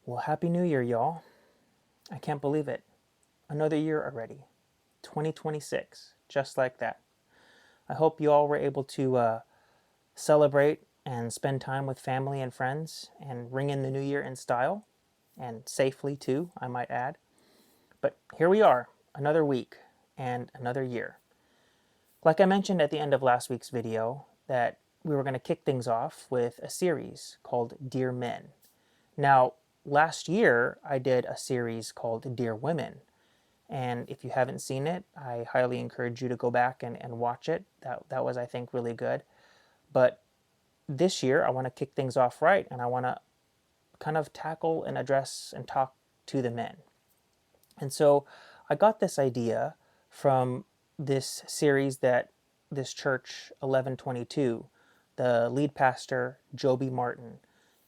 Well, Happy New Year, y'all. I can't believe it. Another year already. 2026, just like that. I hope you all were able to celebrate and spend time with family and friends and ring in the new year in style and safely, too, I might add. But here we are, another week and another year. Like I mentioned at the end of last week's video, that we were going to kick things off with a series called Dear Men. Now, last year I did a series called Dear Women. And if you haven't seen it, I highly encourage you to go back and watch it. That was, I think, really good. But this year, I want to kick things off right, and I want to kind of tackle and address and talk to the men. And so I got this idea from this series that this church, 1122, the lead pastor, Joby Martin,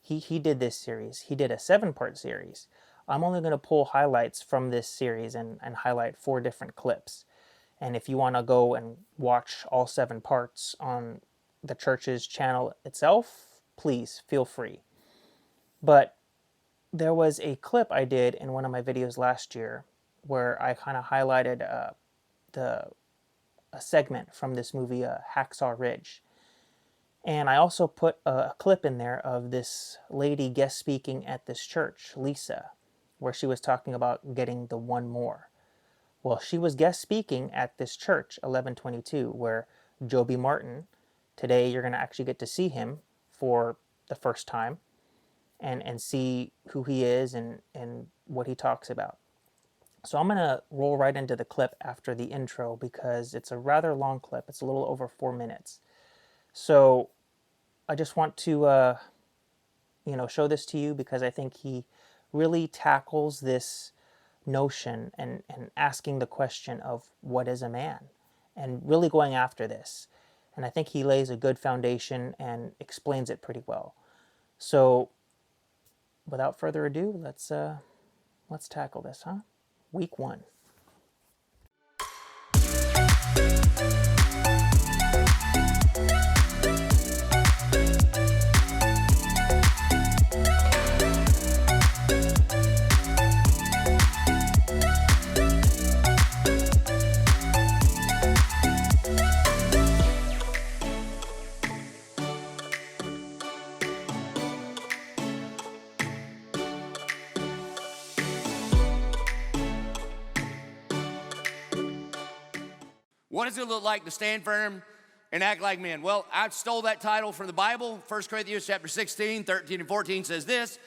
he did this series. He did a 7-part series. I'm only going to pull highlights from this series and highlight 4 different clips. And if you want to go and watch all 7 parts on the church's channel itself, please feel free. But there was a clip I did in one of my videos last year where I kind of highlighted a segment from this movie, Hacksaw Ridge. And I also put a clip in there of this lady guest speaking at this church, Lisa, where she was talking about getting the one more. Well, she was guest speaking at this church, 1122, where Joby Martin, today you're going to actually get to see him for the first time and see who he is and what he talks about. So I'm going to roll right into the clip after the intro because it's a rather long clip. It's a little over 4 minutes. So I just want to, show this to you because I think he really tackles this notion and asking the question of what is a man and really going after this. And I think he lays a good foundation and explains it pretty well. So without further ado, let's tackle this, huh? Week 1. What does it look like to stand firm and act like men? Well, I stole that title from the Bible. 1 Corinthians chapter 16, 13 and 14 says this: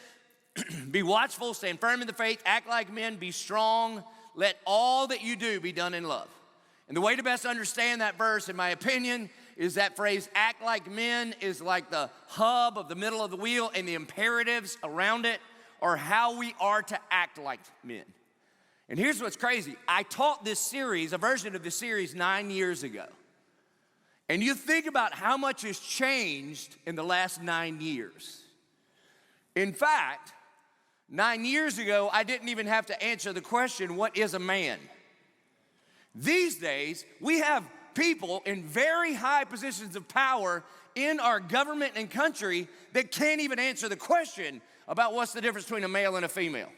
be watchful, stand firm in the faith, act like men, be strong. Let all that you do be done in love. And the way to best understand that verse, in my opinion, is that phrase, act like men, is like the hub of the middle of the wheel, and the imperatives around it are how we are to act like men. And here's what's crazy. I taught this series, a version of this series, 9 years ago. And you think about how much has changed in the last 9 years. In fact, 9 years ago, I didn't even have to answer the question, what is a man? These days, we have people in very high positions of power in our government and country that can't even answer the question about what's the difference between a male and a female.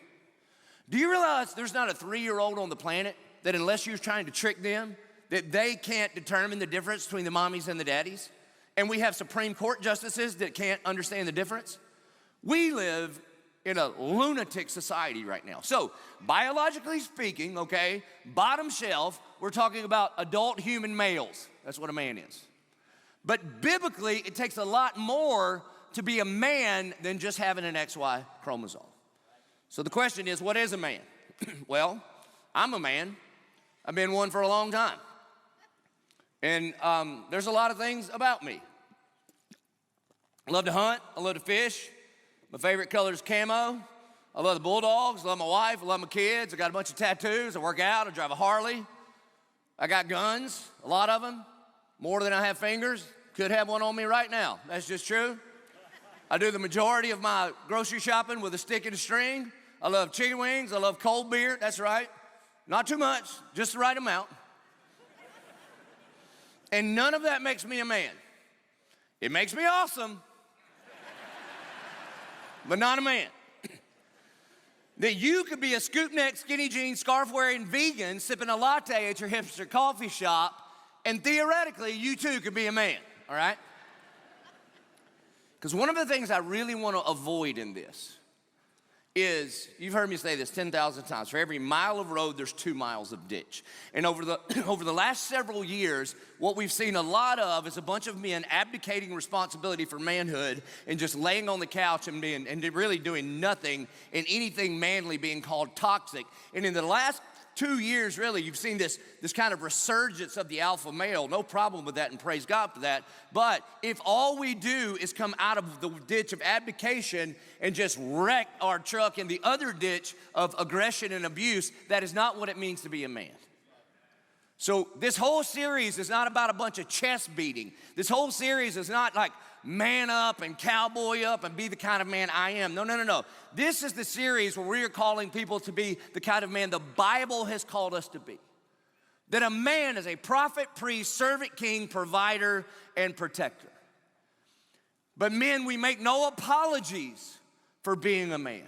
Do you realize there's not a 3-year-old on the planet that, unless you're trying to trick them, that they can't determine the difference between the mommies and the daddies? And we have Supreme Court justices that can't understand the difference? We live in a lunatic society right now. So, biologically speaking, okay, bottom shelf, we're talking about adult human males. That's what a man is. But biblically, it takes a lot more to be a man than just having an XY chromosome. So the question is, what is a man? Well, I'm a man. I've been one for a long time. And there's a lot of things about me. I love to hunt. I love to fish. My favorite color is camo. I love the Bulldogs. I love my wife. I love my kids. I got a bunch of tattoos. I work out. I drive a Harley. I got guns, a lot of them, more than I have fingers. Could have one on me right now. That's just true. I do the majority of my grocery shopping with a stick and a string. I love chicken wings. I love cold beer. That's right. Not too much, just the right amount. And none of that makes me a man. It makes me awesome, but not a man. that you could be a scoop neck, skinny jeans, scarf wearing vegan sipping a latte at your hipster coffee shop, and theoretically, you too could be a man, all right? Because one of the things I really want to avoid in this is, you've heard me say this 10,000 times, for every mile of road, there's 2 miles of ditch. And over the last several years, what we've seen a lot of is a bunch of men abdicating responsibility for manhood and just laying on the couch and really doing nothing, and anything manly being called toxic. And in the last 2 years, really, you've seen this kind of resurgence of the alpha male. No problem with that, and praise God for that. But if all we do is come out of the ditch of abdication and just wreck our truck in the other ditch of aggression and abuse, that is not what it means to be a man. So this whole series is not about a bunch of chest beating. This whole series is not like man up and cowboy up and be the kind of man I am. No. This is the series where we are calling people to be the kind of man the Bible has called us to be. That a man is a prophet, priest, servant, king, provider, and protector. But men, we make no apologies for being a man,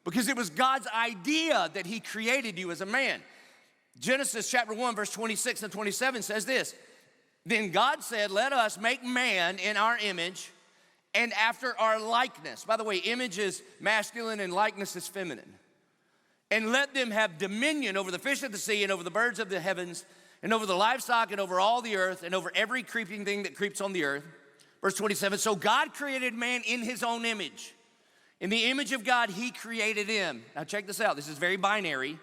because it was God's idea that he created you as a man. Genesis chapter 1, verse 26 and 27 says this: Then God said, let us make man in our image and after our likeness. By the way, image is masculine and likeness is feminine. And let them have dominion over the fish of the sea and over the birds of the heavens and over the livestock and over all the earth and over every creeping thing that creeps on the earth. Verse 27, so God created man in his own image. In the image of God, he created him. Now check this out. This is very binary.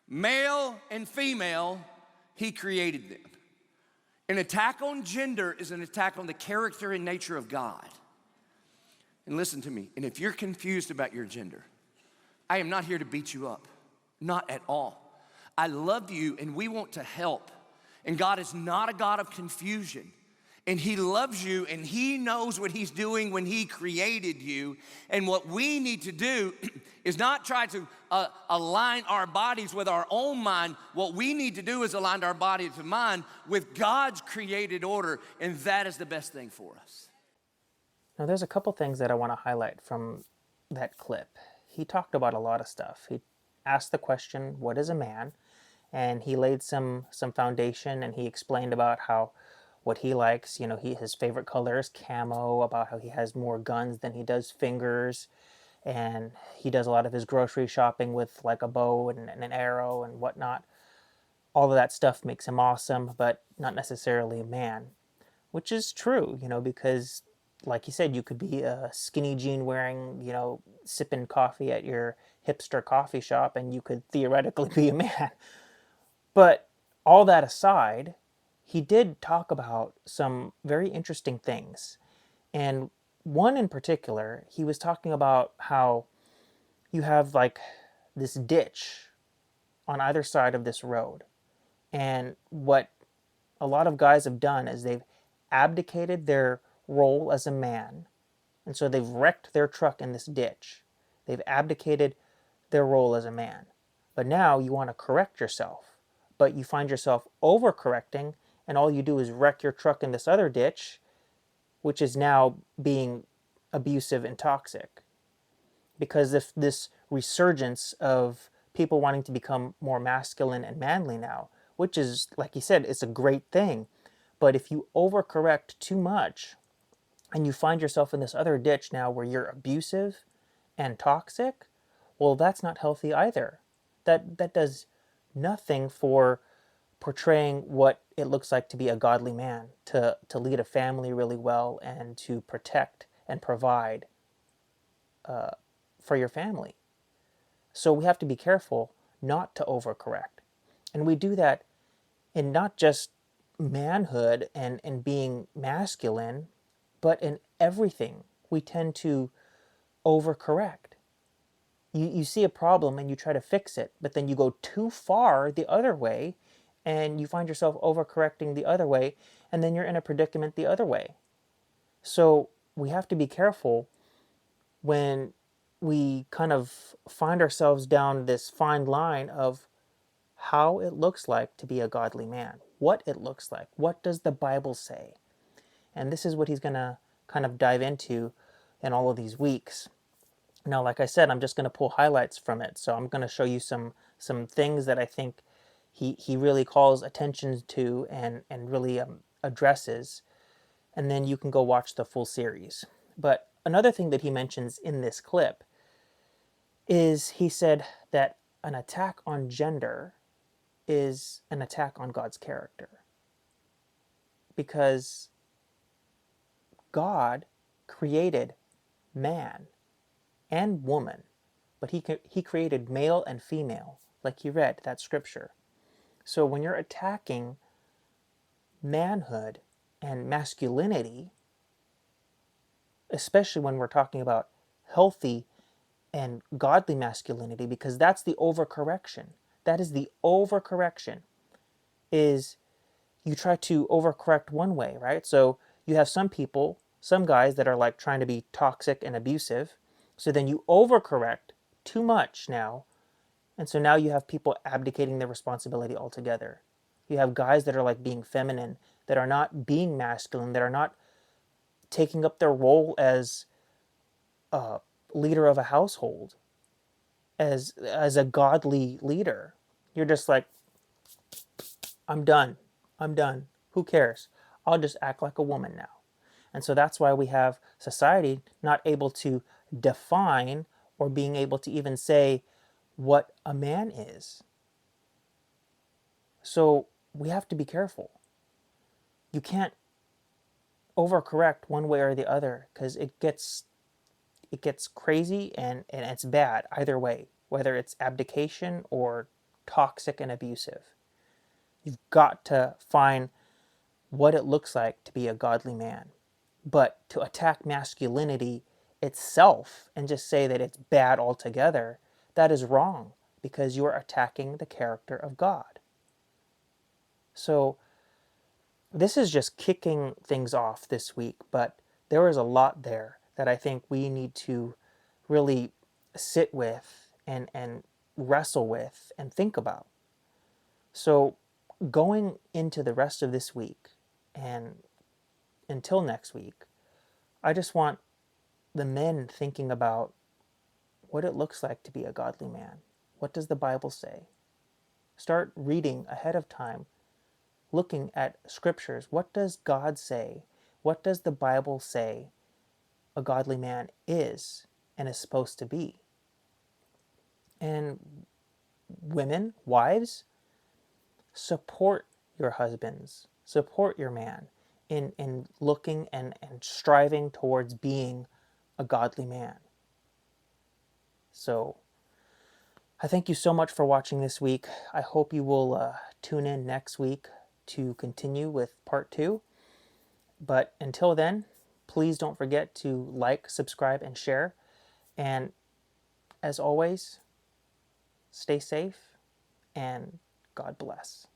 Male and female, he created them. An attack on gender is an attack on the character and nature of God. And listen to me, and if you're confused about your gender, I am not here to beat you up, not at all. I love you and we want to help. And God is not a God of confusion. And he loves you and he knows what he's doing when he created you. And what we need to do is not try to align our bodies with our own mind. What we need to do is align our body to mind with God's created order, and that is the best thing for us. Now there's a couple things that I want to highlight from that clip. He talked about a lot of stuff. He asked the question, what is a man? And he laid some foundation, and he explained about how what he likes, his favorite color is camo, about how he has more guns than he does fingers, and he does a lot of his grocery shopping with like a bow and an arrow and whatnot. All of that stuff makes him awesome, but not necessarily a man, which is true, because like he said, you could be a skinny jean wearing, sipping coffee at your hipster coffee shop, and you could theoretically be a man. But all that aside, he did talk about some very interesting things. And one in particular, he was talking about how you have like this ditch on either side of this road. And what a lot of guys have done is they've abdicated their role as a man. And so they've wrecked their truck in this ditch. They've abdicated their role as a man. But now you want to correct yourself. But you find yourself overcorrecting, and all you do is wreck your truck in this other ditch, which is now being abusive and toxic. Because if this resurgence of people wanting to become more masculine and manly now, which is, like he said, it's a great thing. But if you overcorrect too much, and you find yourself in this other ditch now where you're abusive and toxic, well, that's not healthy either. That does nothing for portraying what it looks like to be a godly man, to lead a family really well, and to protect and provide for your family. So we have to be careful not to overcorrect. And we do that in not just manhood and being masculine, but in everything. We tend to overcorrect. You see a problem and you try to fix it, but then you go too far the other way, and you find yourself overcorrecting the other way, and then you're in a predicament the other way. So we have to be careful when we kind of find ourselves down this fine line of how it looks like to be a godly man, what it looks like, what does the Bible say? And this is what he's going to kind of dive into in all of these weeks. Now, like I said, I'm just going to pull highlights from it. So I'm going to show you some things that I think he really calls attention to and really addresses, and then you can go watch the full series. But another thing that he mentions in this clip is he said that an attack on gender is an attack on God's character, because God created man and woman, but he created male and female, like he read that scripture. So when you're attacking manhood and masculinity, especially when we're talking about healthy and godly masculinity, because that's the overcorrection. That is the overcorrection, is you try to overcorrect one way, right? So you have some people, some guys that are like trying to be toxic and abusive. So then you overcorrect too much now. And so now you have people abdicating their responsibility altogether. You have guys that are like being feminine, that are not being masculine, that are not taking up their role as a leader of a household, as a godly leader. You're just like, I'm done. I'm done. Who cares? I'll just act like a woman now. And so that's why we have society not able to define or being able to even say what a man is. So we have to be careful. You can't overcorrect one way or the other, because it gets crazy and it's bad either way, whether it's abdication or toxic and abusive. You've got to find what it looks like to be a godly man. But to attack masculinity itself and just say that it's bad altogether, that is wrong, because you are attacking the character of God. So this is just kicking things off this week, but there is a lot there that I think we need to really sit with and wrestle with and think about. So going into the rest of this week and until next week, I just want the men thinking about what it looks like to be a godly man. What does the Bible say? Start reading ahead of time, looking at scriptures. What does God say? What does the Bible say a godly man is and is supposed to be? And women, wives, support your husbands, support your man in looking and striving towards being a godly man. So I thank you so much for watching this week. I hope you will tune in next week to continue with part 2. But until then, please don't forget to like, subscribe, and share. And as always, stay safe and God bless.